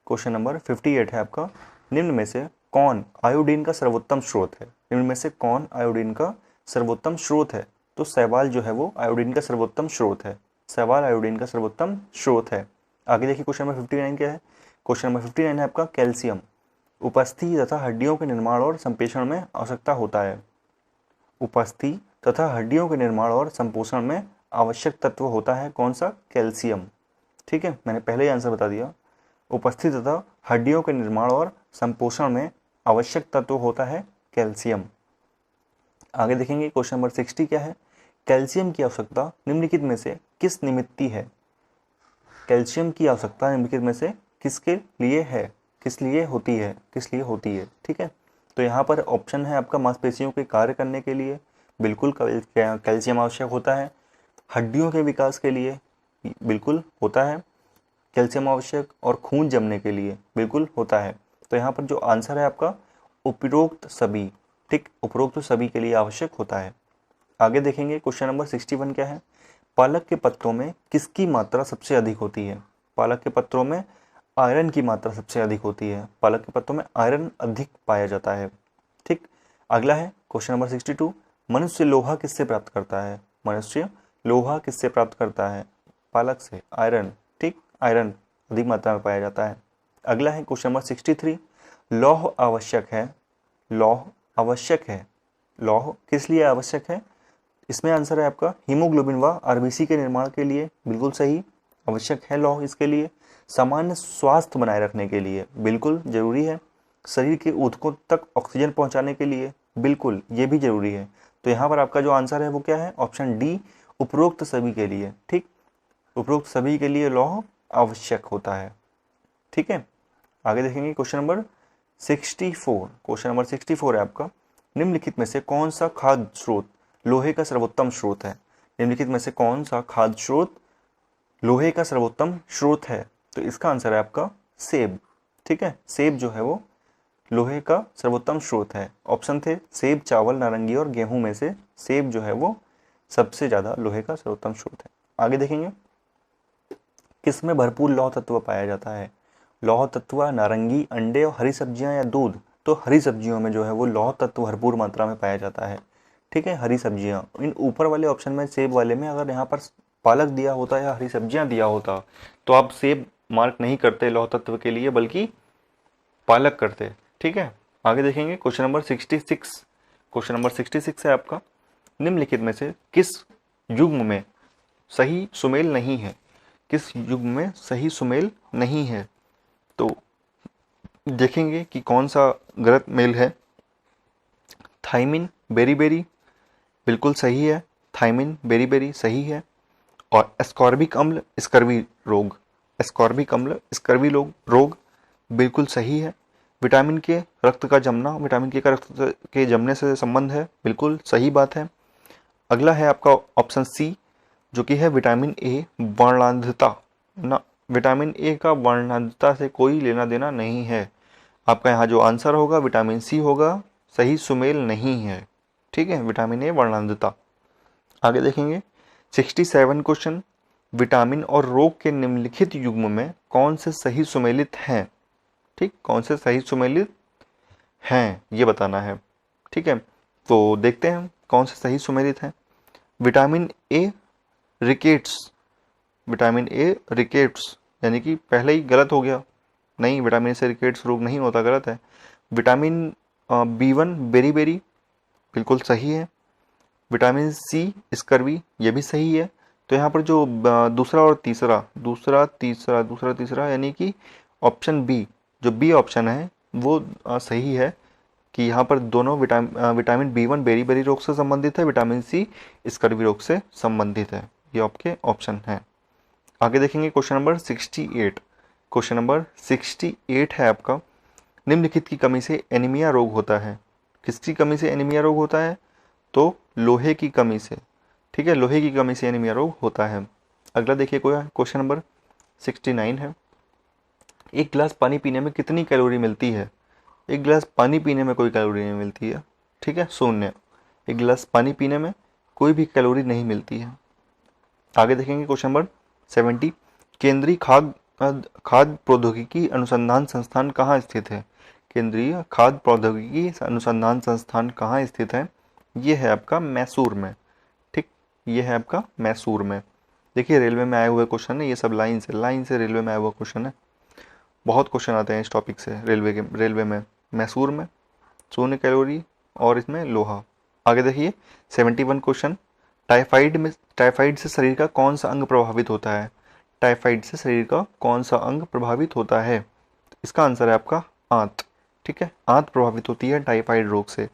क्वेश्चन नंबर 58 है आपका, निम्न में से कौन आयोडीन का सर्वोत्तम स्रोत है? निम्न में से कौन आयोडीन का सर्वोत्तम स्रोत है? तो शैवाल जो है वो आयोडीन का सर्वोत्तम स्रोत है। शैवाल आयोडीन का सर्वोत्तम स्रोत है। आगे देखिए क्वेश्चन नंबर 59 क्या है? क्वेश्चन नंबर 59 है आपका, कैल्शियम उपस्थिति तथा हड्डियों के निर्माण और संप्रेषण में आवश्यकता होता है। उपस्थिति तथा हड्डियों के निर्माण और संपोषण में आवश्यक तत्व होता है कौन सा? कैल्शियम। ठीक है, मैंने पहले ही आंसर बता दिया, उपस्थिति तथा हड्डियों के निर्माण और संपोषण में आवश्यक तत्व होता है कैल्शियम। आगे देखेंगे क्वेश्चन नंबर 60 क्या है? कैल्शियम की आवश्यकता निम्नलिखित में से किस निमित्ती है? कैल्शियम की आवश्यकता निम्नलिखित में से किसके लिए है? किस लिए होती है? किस लिए होती है? ठीक है, तो यहाँ पर ऑप्शन है आपका मांसपेशियों के कार्य करने के लिए, बिल्कुल कैल्शियम आवश्यक होता है। हड्डियों के विकास के लिए बिल्कुल होता है कैल्शियम आवश्यक, और खून जमने के लिए बिल्कुल होता है। तो यहाँ पर जो आंसर है आपका उपरोक्त सभी। ठीक, उपरोक्त सभी के लिए आवश्यक होता है। आगे देखेंगे क्वेश्चन नंबर 61 क्या है? पालक के पत्तों में किसकी मात्रा सबसे अधिक होती है? पालक के पत्तों में आयरन की मात्रा सबसे अधिक होती है। पालक के पत्तों में आयरन अधिक पाया जाता है। ठीक, अगला है क्वेश्चन नंबर 62, मनुष्य लोहा किससे प्राप्त करता है? मनुष्य लोहा किससे प्राप्त करता है? पालक से, आयरन। ठीक, आयरन अधिक मात्रा में पाया जाता है। अगला है क्वेश्चन नंबर 63, लौह आवश्यक है। लौह आवश्यक है, लौह किस लिए आवश्यक है? इसमें आंसर है आपका हीमोग्लोबिन व आरबीसी के निर्माण के लिए, बिल्कुल सही, आवश्यक है लौह इसके लिए। सामान्य स्वास्थ्य बनाए रखने के लिए बिल्कुल जरूरी है। शरीर के ऊतकों तक ऑक्सीजन पहुंचाने के लिए बिल्कुल ये भी जरूरी है। तो यहाँ पर आपका जो आंसर है वो क्या है? ऑप्शन डी, उपरोक्त सभी के लिए। ठीक, उपरोक्त सभी के लिए लौह आवश्यक होता है। ठीक है, आगे देखेंगे क्वेश्चन नंबर 64। क्वेश्चन नंबर 64 है आपका, निम्नलिखित में से कौन सा खाद्य स्रोत लोहे का सर्वोत्तम स्रोत है? निम्नलिखित में से कौन सा खाद्य स्रोत लोहे का सर्वोत्तम स्रोत है? तो इसका आंसर है आपका सेब। ठीक है, सेब जो है वो लोहे का सर्वोत्तम स्रोत है। ऑप्शन थे सेब, चावल, नारंगी और गेहूं में से सेब जो है वो सबसे ज्यादा लोहे का सर्वोत्तम स्रोत है। आगे देखेंगे किसमें भरपूर लौह तत्व पाया जाता है? लौह तत्व नारंगी, अंडे और हरी सब्जियां या दूध? तो हरी सब्जियों में जो है वो लौह तत्व भरपूर मात्रा में पाया जाता है। ठीक है, हरी सब्जियां। इन ऊपर वाले ऑप्शन में सेब वाले में अगर यहाँ पर पालक दिया होता या हरी सब्जियां दिया होता तो आप सेब मार्क नहीं करते लौह तत्व के लिए, बल्कि पालक करते। ठीक है, आगे देखेंगे क्वेश्चन नंबर 66। क्वेश्चन नंबर 66 है आपका, निम्नलिखित में से किस युग्म में सही सुमेल नहीं है? किस युग्म में सही सुमेल नहीं है? तो देखेंगे कि कौन सा गलत मेल है। थाइमिन बेरीबेरी बिल्कुल सही है, थाइमिन बेरीबेरी सही है। और एस्कॉर्बिक अम्ल स्कर्वी रोग, एस्कॉर्बिक अम्ल स्कर्वी रोग बिल्कुल सही है। विटामिन के रक्त का जमना, विटामिन के का रक्त के जमने से संबंध है, बिल्कुल सही बात है। अगला है आपका ऑप्शन सी, जो कि है विटामिन ए वर्णांधता ना, विटामिन ए का वर्णांधता से कोई लेना देना नहीं है। आपका यहाँ जो आंसर होगा विटामिन सी होगा, सही सुमेल नहीं है। ठीक है, विटामिन ए वर्णांधता। आगे देखेंगे 67 क्वेश्चन, विटामिन और रोग के निम्नलिखित युग्म में कौन से सही सुमेलित हैं? ठीक, कौन से सही सुमेलित हैं ये बताना है। ठीक है, तो देखते हैं कौन से सही सुमेलित हैं। Vitamin A rickets, vitamin A rickets यानी कि पहले ही गलत हो गया, नहीं, विटामिन से रिकेट्स रोग नहीं होता, गलत है। विटामिन B1 बेरीबेरी बिल्कुल सही है। विटामिन सी स्कर्वी ये भी सही है। तो यहाँ पर जो दूसरा और तीसरा यानी कि ऑप्शन बी जो बी ऑप्शन है वो सही है कि यहाँ पर दोनों विटामिन बी 1 बेरी रोग से संबंधित है, विटामिन सी स्कर्वी रोग से संबंधित है। ये आपके ऑप्शन हैं। आगे देखेंगे क्वेश्चन नंबर 68। क्वेश्चन नंबर 68 है आपका, निम्नलिखित की कमी से एनीमिया रोग होता है। किसकी कमी से एनीमिया रोग होता है? तो लोहे की कमी से। ठीक है, लोहे की कमी से एनीमिया रोग होता है। अगला देखिए क्वेश्चन नंबर 69 है, एक गिलास पानी पीने में कितनी कैलोरी मिलती है? एक गिलास पानी पीने में कोई कैलोरी नहीं मिलती है। ठीक है, शून्य। एक गिलास पानी पीने में कोई भी कैलोरी नहीं मिलती है। आगे देखेंगे क्वेश्चन नंबर 70, केंद्रीय खाद्य प्रौद्योगिकी अनुसंधान संस्थान कहाँ स्थित है? केंद्रीय खाद्य प्रौद्योगिकी अनुसंधान संस्थान कहाँ स्थित है? ये है आपका मैसूर में। ठीक, ये है आपका मैसूर में। देखिए रेलवे में आए हुए क्वेश्चन है, ये सब लाइन से रेलवे में आया हुआ क्वेश्चन है। बहुत क्वेश्चन आते हैं इस टॉपिक से रेलवे में। मैसूर में, शून्य कैलोरी, और इसमें लोहा। आगे देखिए 71 क्वेश्चन, टाइफाइड से शरीर का कौन सा अंग प्रभावित होता है? टाइफाइड से शरीर का कौन सा अंग प्रभावित होता है? इसका आंसर है आपका आंत। ठीक है, आंत प्रभावित होती है टाइफाइड रोग से।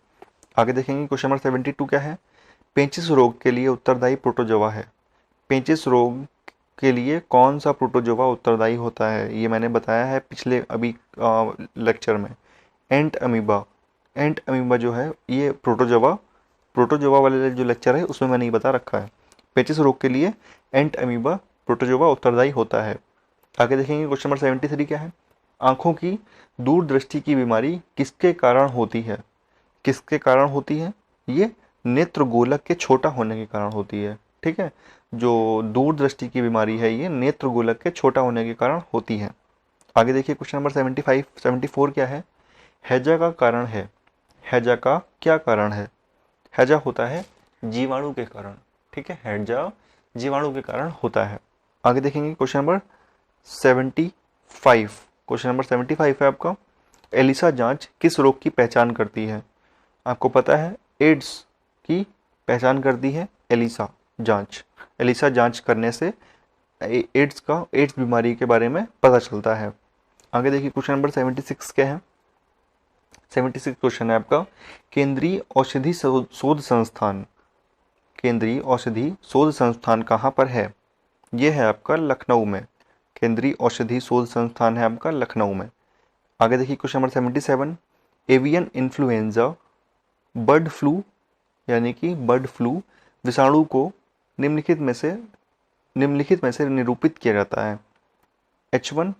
आगे देखेंगे क्वेश्चन नंबर 72 क्या है, पेचिश रोग के लिए उत्तरदायी प्रोटोजोआ है। पेचिश रोग के लिए कौन सा प्रोटोजोआ उत्तरदायी होता है? ये मैंने बताया है पिछले अभी लेक्चर में, एंट अमीबा। एंट अमीबा जो है ये प्रोटोजोआ वाले जो लेक्चर है उसमें मैंने ये बता रखा है। पेचिश रोग के लिए एंट अमीबा प्रोटोजोआ उत्तरदायी होता है। आगे देखेंगे क्वेश्चन नंबर 73 क्या है, आंखों की दूरदृष्टि की बीमारी किसके कारण होती है? किसके कारण होती है? ये नेत्र गोलक के छोटा होने के कारण होती है। ठीक है, जो दूरदृष्टि की बीमारी है ये नेत्र गोलक के छोटा होने के कारण होती है। आगे देखिए क्वेश्चन नंबर 74 क्या है, हैजा का कारण है। हैजा का क्या कारण है? हैजा होता है जीवाणु के कारण। ठीक है, हैजा जीवाणु के कारण होता है। आगे देखेंगे क्वेश्चन नंबर 75। क्वेश्चन नंबर 75 है आपका, एलिसा जांच किस रोग की पहचान करती है? आपको पता है एड्स की पहचान करती है एलिसा जांच। एलिसा जांच करने से एड्स बीमारी के बारे में पता चलता है। आगे देखिए क्वेश्चन नंबर 76 क्या है, 76 क्वेश्चन है आपका, केंद्रीय औषधि शोध संस्थान। केंद्रीय औषधि शोध संस्थान कहाँ पर है? यह है आपका लखनऊ में। केंद्रीय औषधि शोध संस्थान है आपका लखनऊ में। आगे देखिए question number 77, avian influenza bird flu यानी कि बर्ड फ्लू विषाणु को निम्नलिखित में से निरूपित किया जाता है। H1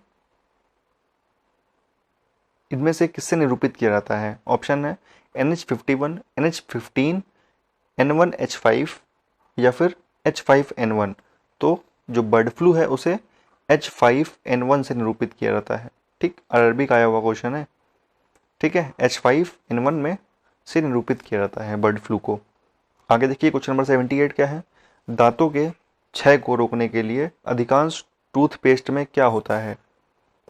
इनमें से किससे निरूपित किया जाता है? ऑप्शन है NH51, NH15, N1H5 या फिर H5N1। तो जो बर्ड फ्लू है उसे H5N1 से निरूपित किया जाता है। ठीक, अरबी का आया हुआ क्वेश्चन है। ठीक है, H5N1 में से निरूपित किया जाता है बर्ड फ्लू को। आगे देखिए क्वेश्चन नंबर 78 क्या है, दांतों के क्षय को रोकने के लिए अधिकांश टूथपेस्ट में क्या होता है?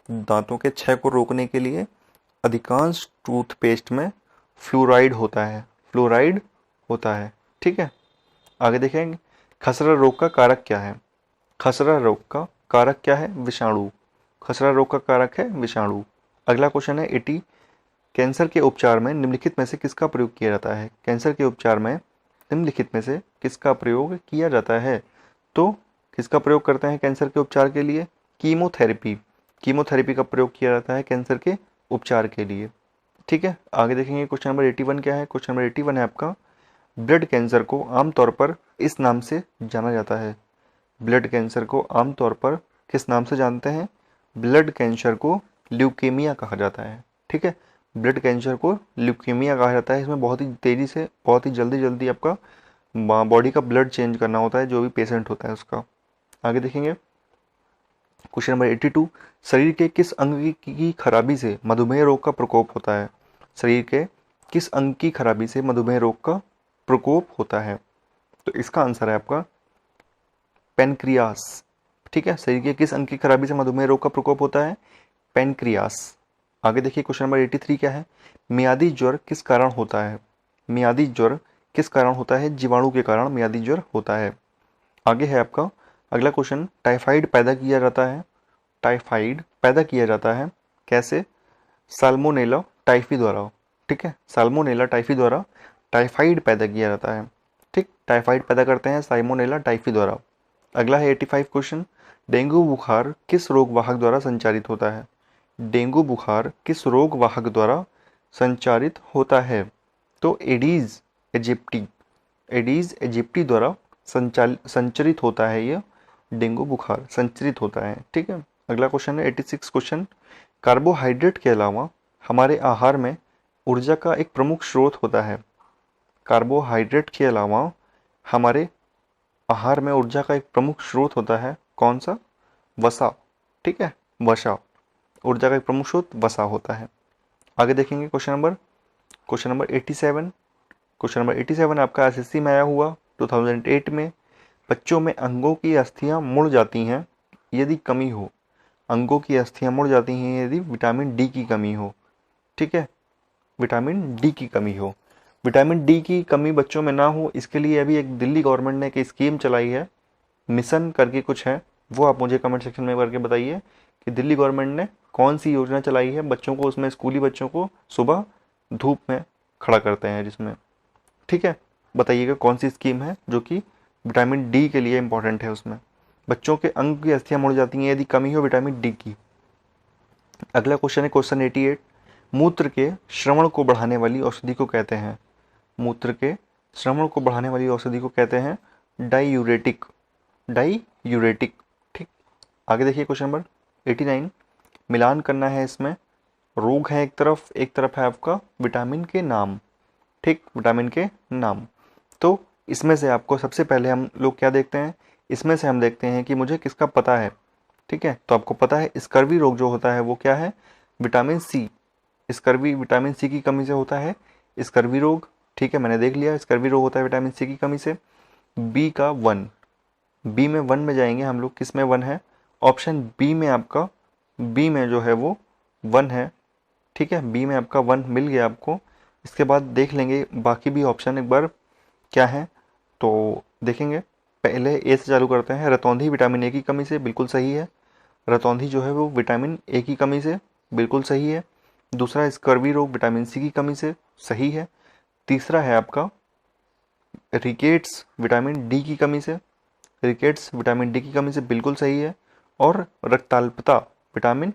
दांतों के क्षय को रोकने के लिए अधिकांश टूथपेस्ट में फ्लोराइड होता है। फ्लोराइड होता है। ठीक है, आगे देखेंगे खसरा रोग का कारक क्या है? खसरा रोग का कारक क्या है? विषाणु। खसरा रोग का कारक है विषाणु। अगला क्वेश्चन है 80, कैंसर के उपचार में निम्नलिखित में से किसका प्रयोग किया जाता है? कैंसर के उपचार में निम्नलिखित में से किसका प्रयोग किया जाता है? तो किसका प्रयोग करते हैं कैंसर के उपचार के लिए? कीमोथेरेपी। कीमोथेरेपी का प्रयोग किया जाता है कैंसर के उपचार के लिए। ठीक है, आगे देखेंगे क्वेश्चन नंबर 81 क्या है। क्वेश्चन नंबर 81 है आपका, ब्लड कैंसर को आमतौर पर इस नाम से जाना जाता है। ब्लड कैंसर को आमतौर पर किस नाम से जानते हैं? ब्लड कैंसर को ल्यूकेमिया कहा जाता है। ठीक है, ब्लड कैंसर को ल्यूकेमिया कहा जाता है। इसमें बहुत ही तेज़ी से, बहुत ही जल्दी आपका बॉडी का ब्लड चेंज करना होता है जो भी पेशेंट होता है उसका। आगे देखेंगे क्वेश्चन नंबर 82, शरीर के किस अंग की खराबी से मधुमेह रोग का प्रकोप होता है? शरीर के किस अंग की खराबी से मधुमेह रोग का प्रकोप होता है? तो इसका आंसर है आपका पेनक्रियास। ठीक है, शरीर के किस अंग की खराबी से मधुमेह रोग का प्रकोप होता है? पेनक्रियास। आगे देखिए क्वेश्चन नंबर 83 क्या है, मियादी ज्वर किस कारण होता है? मियादी ज्वर किस कारण होता है? जीवाणु के कारण मियादी ज्वर होता है। आगे है आपका अगला क्वेश्चन, टाइफाइड पैदा किया जाता है। टाइफाइड पैदा किया जाता है कैसे? साल्मोनेला टाइफी द्वारा, ठीक है, साल्मोनेला टाइफी द्वारा टाइफाइड पैदा किया जाता है, ठीक, टाइफाइड पैदा करते हैं साल्मोनेला टाइफी द्वारा। अगला है 85 क्वेश्चन, डेंगू बुखार किस रोग वाहक द्वारा संचारित होता है? डेंगू बुखार किस रोग वाहक द्वारा संचारित होता है? तो एडीज एजिप्टी, एडीज एजिप्टी द्वारा संचरित होता है ये डेंगू बुखार, संचरित होता है, ठीक है। अगला क्वेश्चन है 86 क्वेश्चन, कार्बोहाइड्रेट के अलावा हमारे आहार में ऊर्जा का एक प्रमुख स्रोत होता है। कार्बोहाइड्रेट के अलावा हमारे आहार में ऊर्जा का एक प्रमुख स्रोत होता है, कौन सा? वसा, ठीक है, वसा, ऊर्जा का एक प्रमुख स्रोत वसा होता है। आगे देखेंगे क्वेश्चन नंबर 87। क्वेश्चन नंबर 87 आपका एसएससी में आया हुआ 2008 में। बच्चों में अंगों की अस्थियां मुड़ जाती हैं यदि कमी हो, अंगों की अस्थियां मुड़ जाती हैं यदि विटामिन डी की कमी हो, ठीक है, विटामिन डी की कमी हो। विटामिन डी की कमी बच्चों में ना हो, इसके लिए अभी एक दिल्ली गवर्नमेंट ने एक स्कीम चलाई है, मिशन करके कुछ है, वो आप मुझे कमेंट सेक्शन में करके बताइए कि दिल्ली गवर्नमेंट ने कौन सी योजना चलाई है बच्चों को, उसमें स्कूली बच्चों को सुबह धूप में खड़ा करते हैं जिसमें, ठीक है, बताइएगा कौन सी स्कीम है जो कि विटामिन डी के लिए इंपॉर्टेंट है। उसमें बच्चों के अंग की अस्थियां मुड़ जाती हैं यदि कमी हो विटामिन डी की। अगला क्वेश्चन है क्वेश्चन 88, मूत्र के श्रवण को बढ़ाने वाली औषधि को कहते हैं? मूत्र के श्रवण को बढ़ाने वाली औषधि को कहते हैं डाईयूरेटिक, डाईयूरेटिक, ठीक। आगे देखिए क्वेश्चन नंबर 89, मिलान करना है इसमें, रोग है एक तरफ है आपका विटामिन के नाम, ठीक, विटामिन के नाम। तो इसमें से आपको सबसे पहले हम लोग क्या देखते हैं, इसमें से हम देखते हैं कि मुझे किसका पता है, ठीक है, तो आपको पता है स्कर्वी रोग जो होता है वो क्या है? Vitamin C, scurvy vitamin C की कमी से होता है स्कर्वी रोग, ठीक है, मैंने देख लिया स्कर्वी रोग होता है विटामिन सी की कमी से। बी का 1, बी में 1 में जाएंगे हम लोग, किस में 1 है? ऑप्शन बी में आपका, बी में जो है वो 1 है, ठीक है, बी में आपका 1 मिल गया आपको। इसके बाद देख लेंगे बाकी भी ऑप्शन एक बार क्या है, तो देखेंगे। पहले ए से चालू करते हैं, रतौंधी विटामिन ए की कमी से, बिल्कुल सही है, रतौंधी जो है वो विटामिन ए की कमी से, बिल्कुल सही है। दूसरा स्कर्वी रोग विटामिन सी की कमी से, सही है। तीसरा है आपका रिकेट्स विटामिन डी की कमी से, रिकेट्स विटामिन डी की कमी से, बिल्कुल सही है। और रक्ताल्पता विटामिन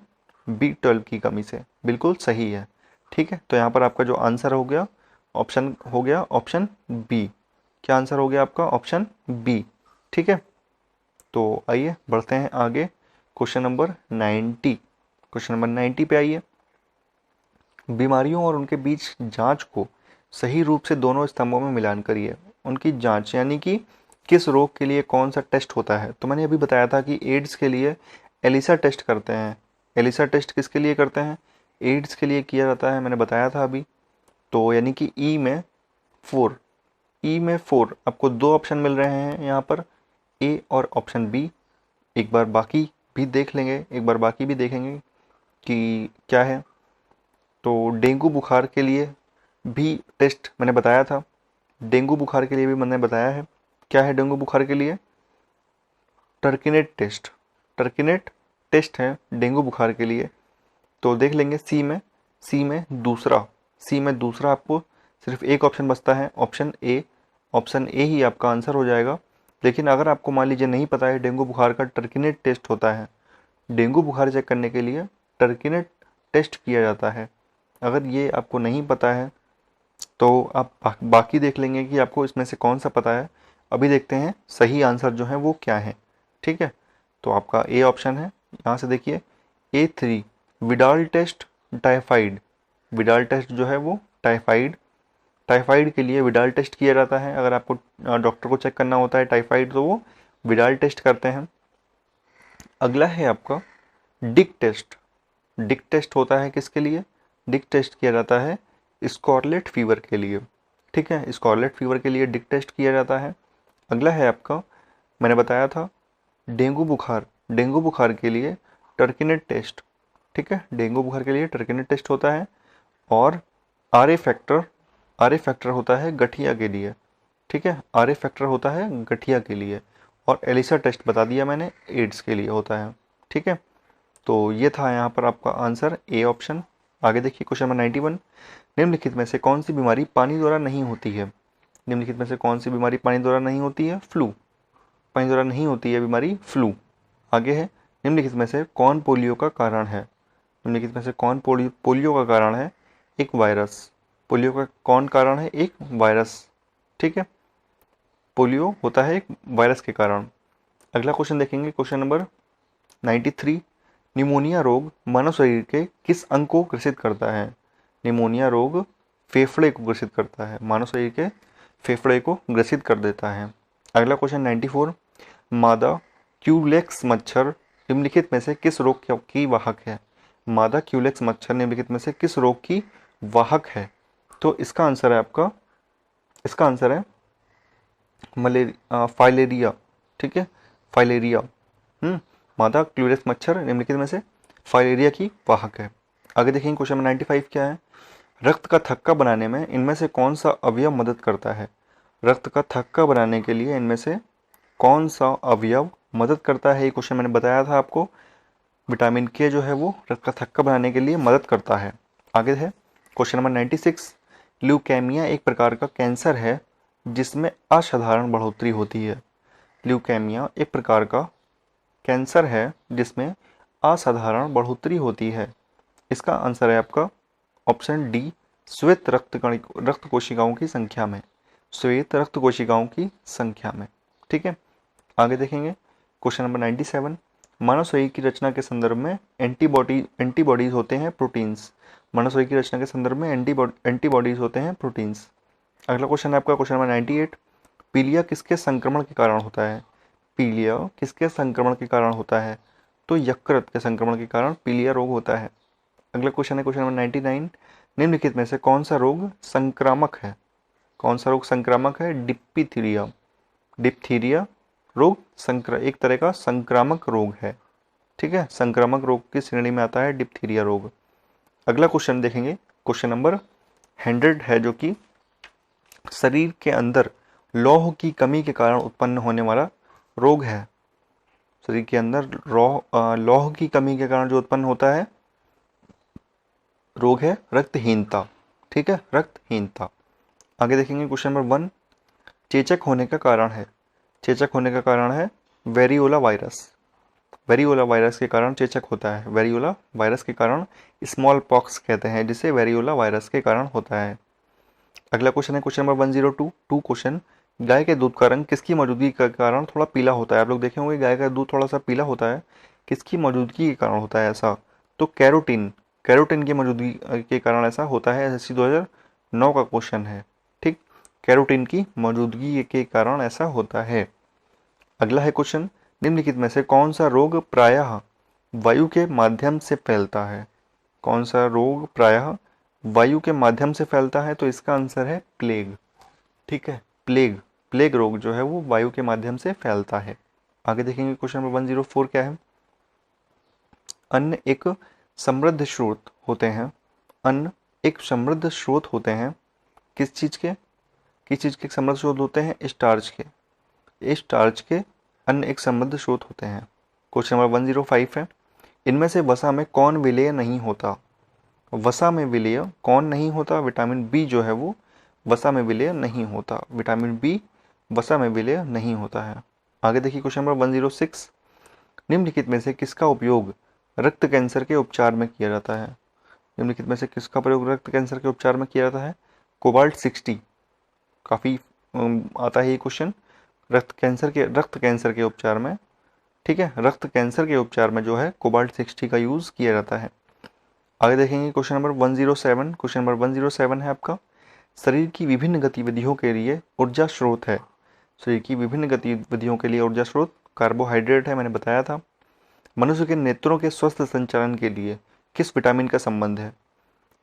B12 की कमी से, बिल्कुल सही है, ठीक है। तो यहाँ पर आपका जो आंसर हो गया ऑप्शन बी। क्या आंसर हो गया आपका? ऑप्शन बी, ठीक है। तो आइए बढ़ते हैं आगे, क्वेश्चन नंबर 90, क्वेश्चन नंबर 90 पे आइए। बीमारियों और उनके बीच जांच को सही रूप से दोनों स्तंभों में मिलान करिए। उनकी जांच यानी कि किस रोग के लिए कौन सा टेस्ट होता है, तो मैंने अभी बताया था कि एड्स के लिए एलिसा टेस्ट करते हैं। एलिसा टेस्ट किसके लिए करते हैं? एड्स के लिए किया जाता है, मैंने बताया था अभी। तो यानी कि ई में 4 आपको 2 ऑप्शन मिल रहे हैं यहाँ पर, ए और ऑप्शन बी। एक बार बाकी भी देख लेंगे, एक बार बाकी भी देखेंगे कि क्या है। तो डेंगू बुखार के लिए भी टेस्ट मैंने बताया था, डेंगू बुखार के लिए भी मैंने बताया है। क्या है डेंगू बुखार के लिए? टर्किनेट टेस्ट, टर्किनेट टेस्ट है डेंगू बुखार के लिए। तो देख लेंगे सी में दूसरा आपको सिर्फ एक ऑप्शन बचता है, ऑप्शन ए ही आपका आंसर हो जाएगा। लेकिन अगर आपको मान लीजिए नहीं पता है डेंगू बुखार का टर्किनेट टेस्ट होता है, डेंगू बुखार चेक करने के लिए टर्किनेट टेस्ट किया जाता है। अगर ये आपको नहीं पता है तो आप बाकी देख लेंगे कि आपको इसमें से कौन सा पता है। अभी देखते हैं सही आंसर जो है वो क्या है, ठीक है। तो आपका ए ऑप्शन है, यहाँ से देखिए A3 Widal test typhoid, Widal test जो है वो टाइफाइड के लिए विडाल टेस्ट किया जाता है। अगर आपको डॉक्टर को चेक करना होता है टाइफाइड तो वो विडाल टेस्ट करते हैं। अगला है आपका डिक टेस्ट, डिक टेस्ट होता है किसके लिए? डिक टेस्ट किया जाता है स्कारलेट फीवर के लिए, ठीक है, स्कारलेट फीवर के लिए डिक टेस्ट किया जाता है। अगला है आपका, मैंने बताया था डेंगू बुखार के लिए टर्किनेट टेस्ट, ठीक है, डेंगू बुखार के लिए टर्किनेट टेस्ट होता है। और आर ए फैक्टर होता है गठिया के लिए, ठीक है, आर ए फैक्टर होता है गठिया के लिए। और एलिसा टेस्ट बता दिया मैंने, एड्स के लिए होता है, ठीक है। तो ये था यहाँ पर आपका आंसर, ए ऑप्शन आगे देखिए क्वेश्चन नंबर 91, निम्नलिखित में से कौन सी बीमारी पानी द्वारा नहीं होती है? निम्नलिखित में से कौन सी बीमारी पानी द्वारा नहीं होती है? फ्लू। पानी द्वारा नहीं होती है बीमारी फ्लू। आगे है, निम्नलिखित में से कौन पोलियो का कारण है? निम्नलिखित में से कौन पोलियो का कारण है? एक वायरस। पोलियो का कौन कारण है? एक वायरस। ठीक है, पोलियो होता है एक वायरस के कारण। अगला क्वेश्चन देखेंगे, क्वेश्चन नंबर 93, निमोनिया रोग मानव शरीर के किस अंग को ग्रसित करता है? निमोनिया रोग फेफड़े को ग्रसित करता है, मानव शरीर के फेफड़े को ग्रसित कर देता है। अगला क्वेश्चन 94, मादा क्यूलेक्स मच्छर निम्नलिखित में से किस रोग की वाहक है? मादा क्यूलेक्स मच्छर निम्नलिखित में से किस रोग की वाहक है? तो इसका आंसर है आपका, इसका आंसर है फाइलेरिया। ठीक है, फाइलेरिया। मादा क्यूलेक्स मच्छर निम्नलिखित में से फाइलेरिया की वाहक है। आगे देखेंगे क्वेश्चन नंबर 95 क्या है? रक्त का थक्का बनाने में इनमें से कौन सा अवयव मदद करता है? रक्त का थक्का बनाने के लिए इनमें से कौन सा अवयव मदद करता है? ये क्वेश्चन मैंने बताया था आपको। विटामिन के जो है वो रक्त का थक्का बनाने के लिए मदद करता है। आगे है क्वेश्चन नंबर 96, ल्यूकेमिया एक प्रकार का कैंसर है जिसमें असाधारण बढ़ोतरी होती है। ल्यूकेमिया एक प्रकार का कैंसर है जिसमें असाधारण बढ़ोतरी होती है। इसका आंसर है आपका ऑप्शन डी, श्वेत रक्त कोशिकाओं की संख्या में। श्वेत रक्त कोशिकाओं की संख्या में। ठीक है, आगे देखेंगे क्वेश्चन नंबर 97, मानव शरीर की रचना के संदर्भ में एंटीबॉडीज होते हैं प्रोटीन्स। मानव शरीर की रचना के संदर्भ में एंटीबॉडीज होते हैं प्रोटीन्स। अगला क्वेश्चन है आपका क्वेश्चन नंबर 98, पीलिया किसके संक्रमण के कारण होता है? पीलिया किसके संक्रमण के कारण होता है? तो यकृत के संक्रमण के कारण पीलिया रोग होता है। अगला क्वेश्चन है क्वेश्चन नंबर 99, निम्नलिखित में से कौन सा रोग संक्रामक है? कौन सा रोग संक्रामक है? डिप्थीरिया। डिप्थीरिया रोग एक तरह का संक्रामक रोग है। ठीक है, संक्रामक रोग की श्रेणी में आता है डिप्थीरिया रोग। अगला क्वेश्चन देखेंगे, क्वेश्चन नंबर 100 है, जो कि शरीर के अंदर लौह की कमी के कारण उत्पन्न होने वाला रोग है। शरीर के अंदर लौह की कमी के कारण जो उत्पन्न होता है रोग है रक्तहीनता। ठीक है, रक्तहीनता। आगे देखेंगे क्वेश्चन नंबर 1, चेचक होने का कारण है। चेचक होने का कारण है वेरियोला वायरस। वेरियोला वायरस के कारण चेचक होता है। वेरियोला वायरस के कारण स्मॉल पॉक्स कहते हैं, जिसे वेरियोला वायरस के कारण होता है। अगला क्वेश्चन है क्वेश्चन नंबर 102 क्वेश्चन, गाय के दूध का रंग किसकी मौजूदगी के कारण थोड़ा पीला होता है? आप लोग देखे होंगे गाय का दूध थोड़ा सा पीला होता है, किसकी मौजूदगी के कारण होता है ऐसा? तो कैरोटीन की मौजूदगी के कारण ऐसा होता है। एसएससी 2009 का क्वेश्चन है। ठीक, कैरोटीन की मौजूदगी के कारण ऐसा होता है। अगला है क्वेश्चन, निम्नलिखित में से कौन सा रोग प्रायः वायु के माध्यम से फैलता है? कौन सा रोग प्रायः वायु के माध्यम से फैलता है? तो इसका आंसर है प्लेग। ठीक है, प्लेग रोग जो है वो वायु के माध्यम से फैलता है। आगे देखेंगे क्वेश्चन नंबर 104 क्या है? अन्न एक समृद्ध स्रोत होते हैं। अन्न एक समृद्ध स्रोत होते हैं किस चीज के समृद्ध स्रोत होते हैं? स्टार्च के। स्टार्च के अन्न एक समृद्ध स्रोत होते हैं। क्वेश्चन नंबर 105 है, इनमें से वसा में कौन विलेय नहीं होता? वसा में विलेय कौन नहीं होता? विटामिन बी जो है वो वसा में विलेय नहीं होता। विटामिन बी वसा में विलेय नहीं होता है। आगे देखिए क्वेश्चन नंबर 106, निम्नलिखित में से किसका उपयोग रक्त कैंसर के उपचार में किया जाता है? निम्नलिखित में से किसका प्रयोग रक्त कैंसर के उपचार में किया जाता है? कोबाल्ट 60। काफ़ी आता है ये क्वेश्चन रक्त कैंसर के उपचार में। ठीक है, रक्त कैंसर के उपचार में जो है कोबाल्ट 60 का यूज़ किया जाता है। आगे देखेंगे क्वेश्चन नंबर 107। क्वेश्चन नंबर 107 है आपका, शरीर की विभिन्न गतिविधियों के लिए ऊर्जा स्रोत है। शरीर की विभिन्न गतिविधियों के लिए ऊर्जा स्रोत कार्बोहाइड्रेट है, मैंने बताया था। मनुष्य के नेत्रों के स्वस्थ संचालन के लिए किस विटामिन का संबंध है?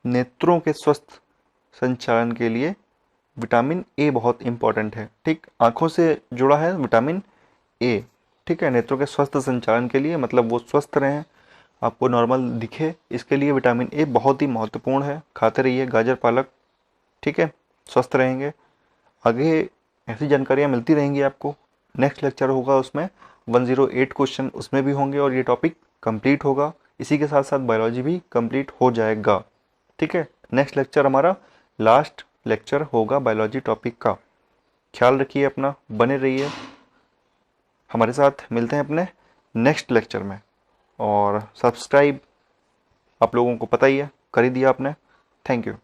नेत्रों के स्वस्थ संचालन के लिए विटामिन ए बहुत इंपॉर्टेंट है। ठीक, आंखों से जुड़ा है विटामिन ए। ठीक है, नेत्रों के स्वस्थ संचालन के लिए, मतलब वो स्वस्थ रहें, आपको नॉर्मल दिखे, इसके लिए विटामिन ए बहुत ही महत्वपूर्ण है। खाते रहिए गाजर पालक। ठीक है, स्वस्थ रहेंगे। आगे ऐसी जानकारियाँ मिलती रहेंगी आपको। नेक्स्ट लेक्चर होगा उसमें 108 क्वेश्चन उसमें भी होंगे और ये टॉपिक कंप्लीट होगा। इसी के साथ साथ बायोलॉजी भी कंप्लीट हो जाएगा। ठीक है, नेक्स्ट लेक्चर हमारा लास्ट लेक्चर होगा बायोलॉजी टॉपिक का। ख्याल रखिए अपना, बने रहिए हमारे साथ, मिलते हैं अपने नेक्स्ट लेक्चर में। और सब्सक्राइब आप लोगों को पता ही है, कर ही दिया आपने। Thank you.